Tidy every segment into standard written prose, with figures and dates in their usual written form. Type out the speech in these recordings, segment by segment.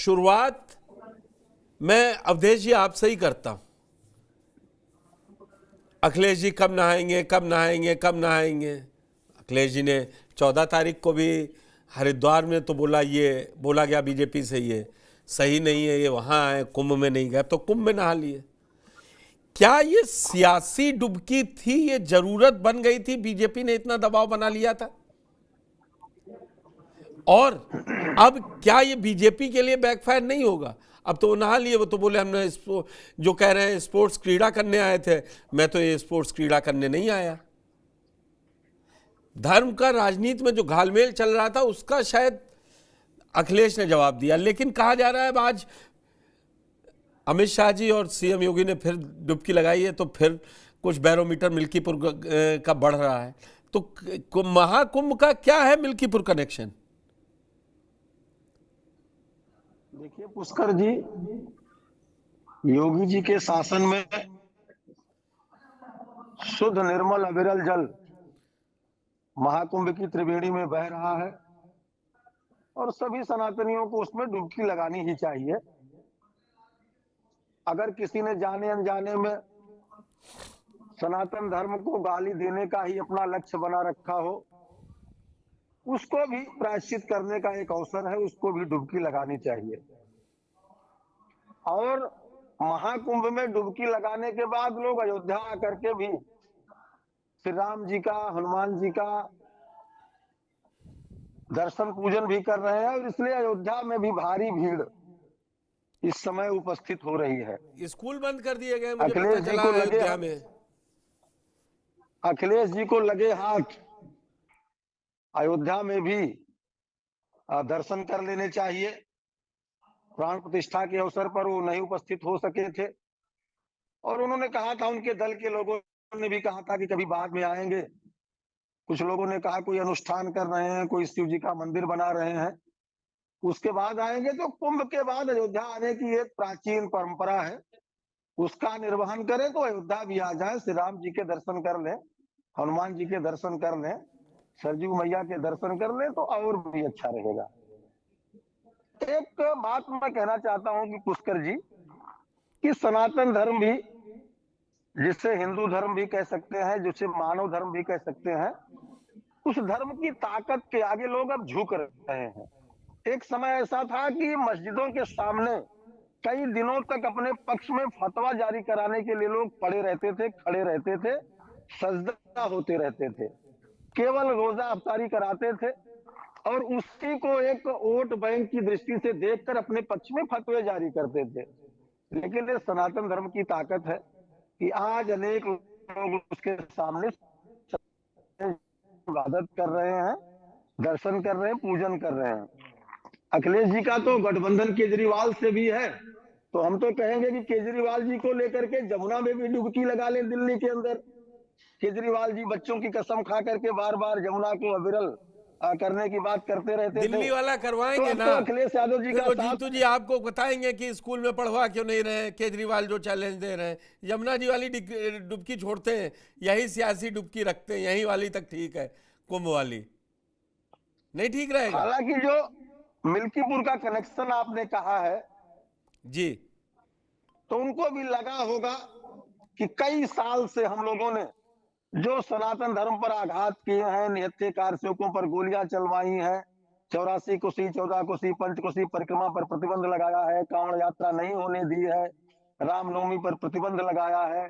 शुरुआत मैं अवधेश जी आपसे ही करता हूं। अखिलेश जी कब नहाएंगे, कब नहाएंगे, कब नहाएंगे? अखिलेश जी ने 14 तारीख को भी हरिद्वार में तो बोला गया बीजेपी से ये सही नहीं है, ये वहां आए, कुंभ में नहीं गए, तो कुंभ में नहा लिए। क्या ये सियासी डुबकी थी? ये जरूरत बन गई थी? बीजेपी ने इतना दबाव बना लिया था? और अब क्या ये बीजेपी के लिए बैकफायर नहीं होगा? अब तो वो नहा लिए, वो तो बोले हमने जो कह रहे हैं स्पोर्ट्स क्रीड़ा करने आए थे, मैं तो ये स्पोर्ट्स क्रीड़ा करने नहीं आया। धर्म का राजनीति में जो घालमेल चल रहा था उसका शायद अखिलेश ने जवाब दिया, लेकिन कहा जा रहा है अब आज अमित शाह जी और सीएम योगी ने फिर डुबकी लगाई है, तो फिर कुछ बैरोमीटर मिल्कीपुर का बढ़ रहा है। तो महाकुंभ का क्या है मिल्कीपुर कनेक्शन? देखिए पुष्कर जी, योगी जी के शासन में शुद्ध निर्मल अविरल जल महाकुंभ की त्रिवेणी में बह रहा है और सभी सनातनियों को उसमें डुबकी लगानी ही चाहिए। अगर किसी ने जाने अनजाने में सनातन धर्म को गाली देने का ही अपना लक्ष्य बना रखा हो, उसको भी प्रायश्चित करने का एक अवसर है, उसको भी डुबकी लगानी चाहिए। और महाकुंभ में डुबकी लगाने के बाद लोग अयोध्या आकर के भी श्री राम जी का, हनुमान जी का दर्शन पूजन भी कर रहे हैं और इसलिए अयोध्या में भी भारी भीड़ इस समय उपस्थित हो रही है। स्कूल बंद कर दिए गए, मुझे अखिलेश पता जी चला को लगे अयोध्या में। अखिलेश जी को लगे हाथ अयोध्या में भी दर्शन कर लेने चाहिए। प्राण प्रतिष्ठा के अवसर पर वो नहीं उपस्थित हो सके थे और उन्होंने कहा था, उनके दल के लोगों ने भी कहा था कि कभी बाद में आएंगे। कुछ लोगों ने कहा कोई अनुष्ठान कर रहे हैं, कोई शिव जी का मंदिर बना रहे हैं, उसके बाद आएंगे। तो कुंभ के बाद अयोध्या आने की एक प्राचीन परंपरा है, उसका निर्वहन करें तो अयोध्या भी आ जाए, श्री राम जी के दर्शन कर लें, हनुमान जी के दर्शन कर लें, सरजू मैया के दर्शन कर लें, तो और भी अच्छा रहेगा। एक बात मैं कहना चाहता हूं कि पुष्कर जी, कि सनातन धर्म भी, जिसे हिंदू धर्म भी कह सकते हैं, जिसे मानव धर्म भी कह सकते हैं, उस धर्म की ताकत के आगे लोग अब झुक रहे हैं। एक समय ऐसा था कि मस्जिदों के सामने कई दिनों तक अपने पक्ष में फतवा जारी कराने के लिए लोग पड़े रहते थे, खड़े रहते थे, सजदा होते रहते थे, केवल रोजा अफ्तारी कराते थे और उसी को एक वोट बैंक की दृष्टि से देखकर अपने पक्ष में फतवे जारी करते थे। लेकिन ये सनातन धर्म की ताकत है कि आज अनेक लोग उसके सामने इबादत कर रहे हैं, दर्शन कर रहे हैं, पूजन कर रहे हैं। अखिलेश जी का तो गठबंधन केजरीवाल से भी है, तो हम तो कहेंगे कि केजरीवाल जी को लेकर के जमुना में भी डुबकी लगा लें दिल्ली के अंदर। केजरीवाल जी बच्चों की कसम खा करके बार बार जमुना को अविरल करने की बात करते रहते थे। दिल्ली वाला तो करवाएंगे अब ना, तो अखिलेश यादव जी फिर का वो साथ जीतू जी आपको बताएंगे कि स्कूल में पढ़वा क्यों नहीं रहे, केजरीवाल जो चैलेंज दे रहे हैं। यमुना जी वाली डुबकी छोड़ते हैं, यही सियासी डुबकी रखते हैं, यही वाली तक ठीक है, कुंभ वाली नहीं ठीक रहेगा। हालांकि जो मिल्कीपुर का कनेक्शन आपने कहा है जी, तो उनको भी लगा होगा कि कई साल से हम लोगों ने जो सनातन धर्म पर आघात किए हैं, निहत्थे कारसेवकों पर गोलियां चलवाई हैं, 84 कोसी 14 कोसी पंचकोसी परिक्रमा पर प्रतिबंध लगाया है, कांवड़ यात्रा नहीं होने दी है, रामनवमी पर प्रतिबंध लगाया है,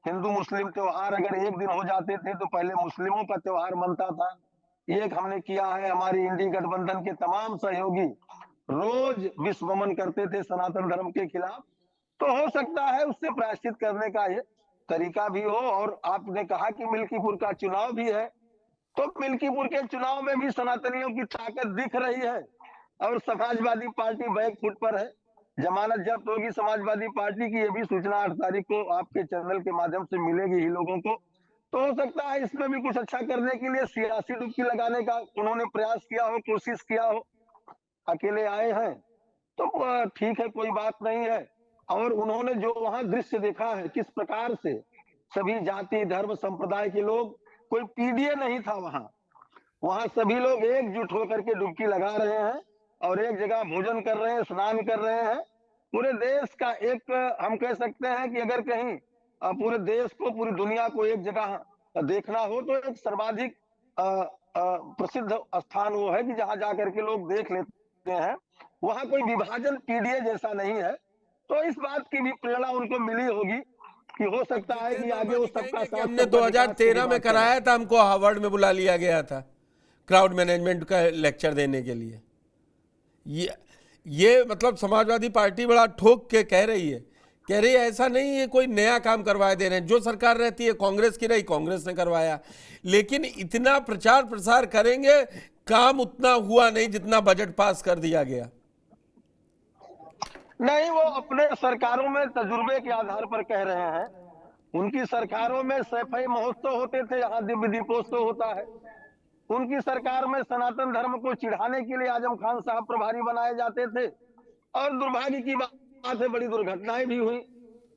हिंदू मुस्लिम त्योहार अगर एक दिन हो जाते थे तो पहले मुस्लिमों का त्योहार मनता था, एक हमने किया है। हमारी इंडी गठबंधन के तमाम सहयोगी रोज विश्व भ्रमण करते थे सनातन धर्म के खिलाफ। तो हो सकता है उससे प्रायश्चित करने का ये तरीका भी हो। और आपने कहा कि मिल्कीपुर का चुनाव भी है, तो मिल्कीपुर के चुनाव में भी सनातनियों की ताकत दिख रही है और समाजवादी पार्टी बैक फुट पर है। जमानत जब्त होगी समाजवादी पार्टी की, ये भी सूचना 8 तारीख को आपके चैनल के माध्यम से मिलेगी ही लोगों को। तो हो सकता है इसमें भी कुछ अच्छा करने के लिए सियासी डुबकी लगाने का उन्होंने प्रयास किया हो, कोशिश किया हो। अकेले आए हैं तो ठीक है, कोई बात नहीं है। और उन्होंने जो वहां दृश्य देखा है, किस प्रकार से सभी जाति धर्म संप्रदाय के लोग, कोई पीडीए नहीं था वहां, वहां सभी लोग एकजुट होकर के डुबकी लगा रहे हैं और एक जगह भोजन कर रहे हैं, स्नान कर रहे हैं। पूरे देश का एक, हम कह सकते हैं कि अगर कहीं पूरे देश को, पूरी दुनिया को एक जगह देखना हो तो एक सर्वाधिक प्रसिद्ध स्थान वो है कि जहां जाकर के लोग देख लेते हैं। वहां कोई विभाजन पीडीए जैसा नहीं है। तो इस बात की भी प्रेरणा उनको मिली होगी कि हो अब सकता है कि जितेंद्र आगे वर्मा वो जी सबका कहेंगे कि साथ, हमने सबका विकास की भी 2013 में बात करें। कराया था, हमको हार्वर्ड में बुला लिया गया था क्राउड मैनेजमेंट का लेक्चर देने के लिए। ये मतलब समाजवादी पार्टी बड़ा ठोक के कह रही है ऐसा नहीं है कोई नया काम करवा दे रहे हैं। जो सरकार रहती है कांग्रेस की रही, कांग्रेस ने करवाया, लेकिन इतना प्रचार प्रसार करेंगे, काम उतना हुआ नहीं जितना बजट पास कर दिया गया। नहीं, वो अपने सरकारों में तजुर्बे के आधार पर कह रहे हैं। उनकी सरकारों में सैफई महोत्सव होते थे, यहाँ दिव्य दीपोत्सव होता है। उनकी सरकार में सनातन धर्म को चिढ़ाने के लिए आजम खान साहब प्रभारी बनाए जाते थे, और दुर्भाग्य की बात है बड़ी दुर्घटनाएं भी हुई।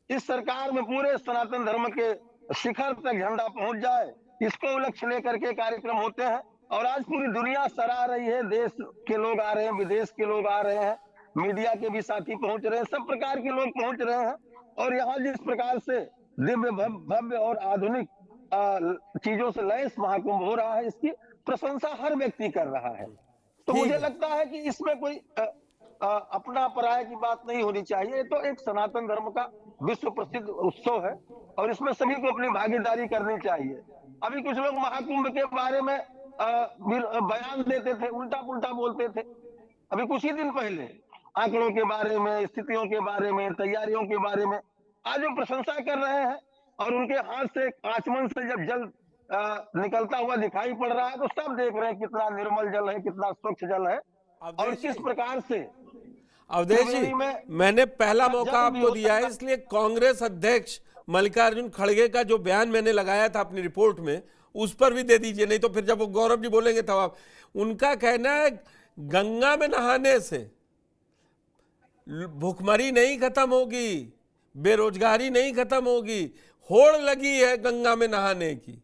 इस सरकार में पूरे सनातन धर्म के शिखर तक झंडा पहुंच जाए, इसको लक्ष्य लेकर के कार्यक्रम होते हैं। और आज पूरी दुनिया सराह रही है, देश के लोग आ रहे हैं, विदेश के लोग आ रहे हैं, मीडिया के भी साथी पहुंच रहे हैं, सब प्रकार के लोग पहुंच रहे हैं। और यहाँ जिस प्रकार से दिव्य भव्य और आधुनिक चीजों से लैस महाकुंभ हो रहा है, इसकी प्रशंसा हर व्यक्ति कर रहा है। तो ठीक मुझे है। लगता है कि इसमें कोई अपना पराया की बात नहीं होनी चाहिए। ये तो एक सनातन धर्म का विश्व प्रसिद्ध उत्सव है और इसमें सभी को अपनी भागीदारी करनी चाहिए। अभी कुछ लोग महाकुंभ के बारे में बयान देते थे, उल्टा पुल्टा बोलते थे। अभी कुछ ही दिन पहले आंकड़ों के बारे में, स्थितियों के बारे में, तैयारियों के बारे में आज वो प्रशंसा कर रहे हैं। और उनके हाथ से आचमन से जब जल निकलता हुआ दिखाई पड़ रहा है तो सब देख रहे हैं कितना निर्मल जल है, कितना स्वच्छ जल है, और किस प्रकार से अवधेश जी, त्रिवेणी में मैंने पहला मौका जल भी आपको होता दिया है, इसलिए कांग्रेस अध्यक्ष मल्लिकार्जुन खड़गे का जो बयान मैंने लगाया था अपनी रिपोर्ट में, उस पर भी दे दीजिए, नहीं तो फिर जब वो गौरव जी बोलेंगे तब आप। उनका कहना है गंगा में नहाने से भूखमरी नहीं खत्म होगी, बेरोजगारी नहीं खत्म होगी, होड़ लगी है गंगा में नहाने की,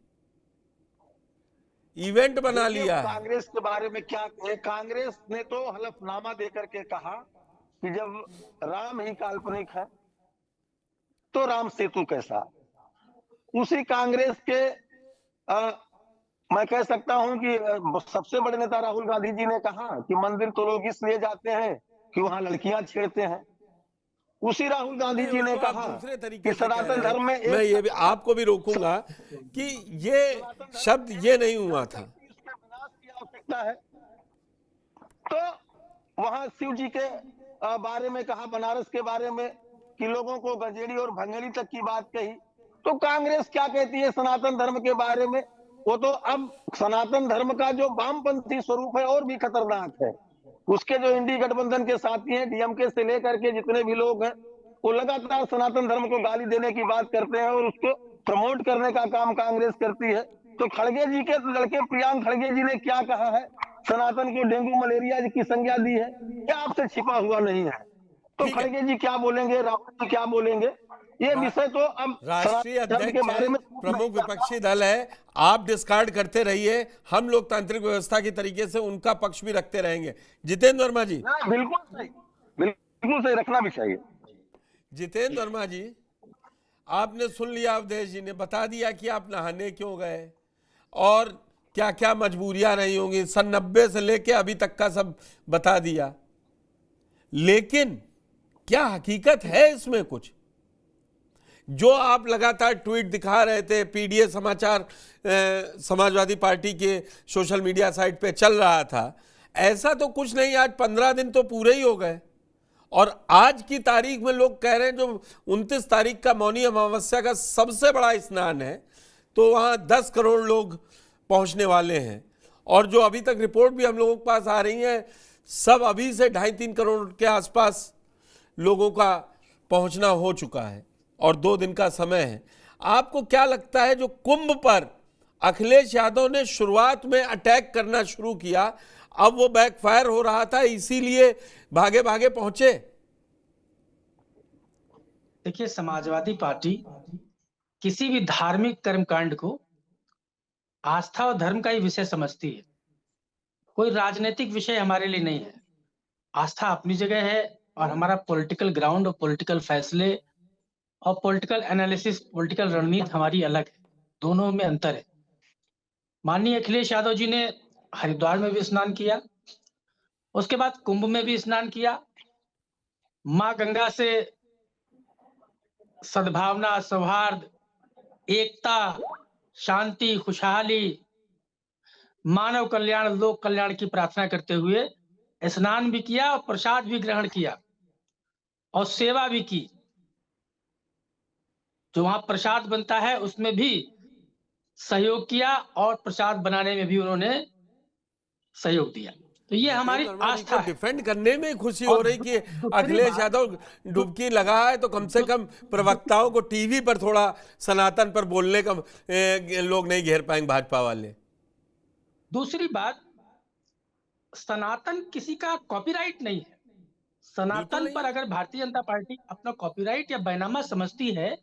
इवेंट बना लिया है। कांग्रेस के बारे में क्या कहे, कांग्रेस ने तो हलफनामा देकर के कहा कि जब राम ही काल्पनिक है तो राम सेतु कैसा। उसी कांग्रेस के मैं कह सकता हूं कि सबसे बड़े नेता राहुल गांधी जी ने कहा कि मंदिर तो लोग इसलिए जाते हैं कि वहां लड़कियां छेड़ते हैं। उसी राहुल गांधी जी ने कहा दूसरे तरीके कि से कह सनातन रहे धर्म में हैं। मैं ये भी आपको भी रोकूंगा कि ये शब्द ये नहीं हुआ था। इसके विनाश की आवश्यकता है। तो वहां शिव जी के बारे में कहा, बनारस के बारे में कि लोगों को गंजेड़ी और भंगेड़ी तक की बात कही। तो कांग्रेस क्या कहती है सनातन धर्म के बारे में, वो तो अब सनातन धर्म का जो वामपंथी स्वरूप है और भी खतरनाक है। उसके जो इंडी गठबंधन के साथी हैं, डीएमके से लेकर के जितने भी लोग हैं, वो लगातार सनातन धर्म को गाली देने की बात करते हैं और उसको प्रमोट करने का काम कांग्रेस करती है। तो खड़गे जी के लड़के प्रियांक खड़गे जी ने क्या कहा है, सनातन को डेंगू मलेरिया की संज्ञा दी है, क्या आपसे छिपा हुआ नहीं है। तो ठीक है, खड़गे जी क्या बोलेंगे, राहुल जी क्या बोलेंगे, ये विषय तो अब राष्ट्रीय सनातन धर्म के अध्यक्ष बारे हैं, में प्रमुख विपक्षी दल है, आप डिस्कार्ड करते रहिए, हम लोकतांत्रिक व्यवस्था की तरीके से उनका पक्ष भी रखते रहेंगे। जितेंद्र वर्मा जी, बिल्कुल सही, बिल्कुल सही, रखना भी चाहिए। जितेंद्र वर्मा जी, आपने सुन लिया, अवधेश जी ने बता दिया कि आप नहाने क्यों गए और क्या क्या मजबूरियां रही होंगी, सन 90 से लेके अभी तक का सब बता दिया। लेकिन क्या हकीकत है इसमें कुछ? जो आप लगातार ट्वीट दिखा रहे थे, पीडीए समाचार समाजवादी पार्टी के सोशल मीडिया साइट पे चल रहा था, ऐसा तो कुछ नहीं। आज 15 दिन तो पूरे ही हो गए और आज की तारीख में लोग कह रहे हैं जो 29 तारीख का मौनी अमावस्या का सबसे बड़ा स्नान है, तो वहाँ 10 करोड़ लोग पहुँचने वाले हैं। और जो अभी तक रिपोर्ट भी हम लोगों के पास आ रही है, सब अभी से 2.5-3 करोड़ के आसपास लोगों का पहुँचना हो चुका है और 2 दिन का समय है। आपको क्या लगता है, जो कुंभ पर अखिलेश यादव ने शुरुआत में अटैक करना शुरू किया, अब वो बैकफायर हो रहा था, इसीलिए भागे भागे पहुंचे? देखिए, समाजवादी पार्टी किसी भी धार्मिक कर्मकांड को आस्था और धर्म का ही विषय समझती है, कोई राजनीतिक विषय हमारे लिए नहीं है। आस्था अपनी जगह है और हमारा पॉलिटिकल ग्राउंड और पॉलिटिकल फैसले और पॉलिटिकल एनालिसिस, पॉलिटिकल रणनीति हमारी अलग है, दोनों में अंतर है। माननीय अखिलेश यादव जी ने हरिद्वार में भी स्नान किया, उसके बाद कुंभ में भी स्नान किया, मां गंगा से सद्भावना, सौहार्द, एकता, शांति, खुशहाली, मानव कल्याण, लोक कल्याण की प्रार्थना करते हुए स्नान भी किया और प्रसाद भी ग्रहण किया और सेवा भी की। जो वहां प्रसाद बनता है उसमें भी सहयोग किया और प्रसाद बनाने में भी उन्होंने सहयोग दिया। तो ये हमारी जितेंद्र वर्मा जी आस्था को है। डिफेंड करने में खुशी हो और रही कि दूसरी अखिलेश बात, यादव डुबकी लगा है तो कम से कम प्रवक्ताओं को टीवी पर थोड़ा सनातन पर बोलने का लोग नहीं घेर पाएंगे भाजपा वाले। दूसरी बात, सनातन किसी का कॉपीराइट नहीं है। बिल्कुल सनातन नहीं पर है। अगर भारतीय जनता पार्टी अपना कॉपीराइट या बैनामा समझती है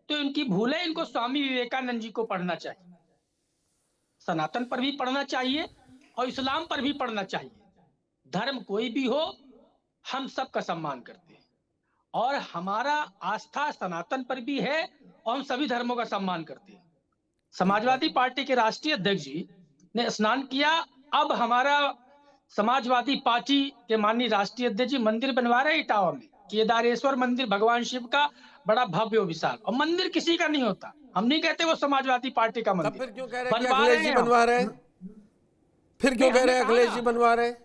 तो इनकी भूल है। इनको स्वामी विवेकानंद जी को पढ़ना चाहिए, सनातन पर भी पढ़ना चाहिए और इस्लाम पर भी पढ़ना चाहिए। धर्म कोई भी हो, हम सबका सम्मान करते हैं और हमारा आस्था सनातन पर भी है और हम सभी धर्मों का सम्मान करते हैं। समाजवादी पार्टी के राष्ट्रीय अध्यक्ष जी ने स्नान किया। अब हमारा समाजवादी पार्टी के माननीय राष्ट्रीय अध्यक्ष जी मंदिर बनवा रहे इटावा में, केदारेश्वर मंदिर, भगवान शिव का बड़ा भव्य विशाल। और मंदिर किसी का नहीं होता, हम नहीं कहते वो समाजवादी पार्टी का तब मंदिर फिर क्यों कह रहे हैं कि बनवा अखिलेश रहे जी हैं हम। बनवा रहे हैं? फिर क्यों नहीं, कह हमने रहे हैं कहा अखिलेश ना, जी बनवा रहे हैं?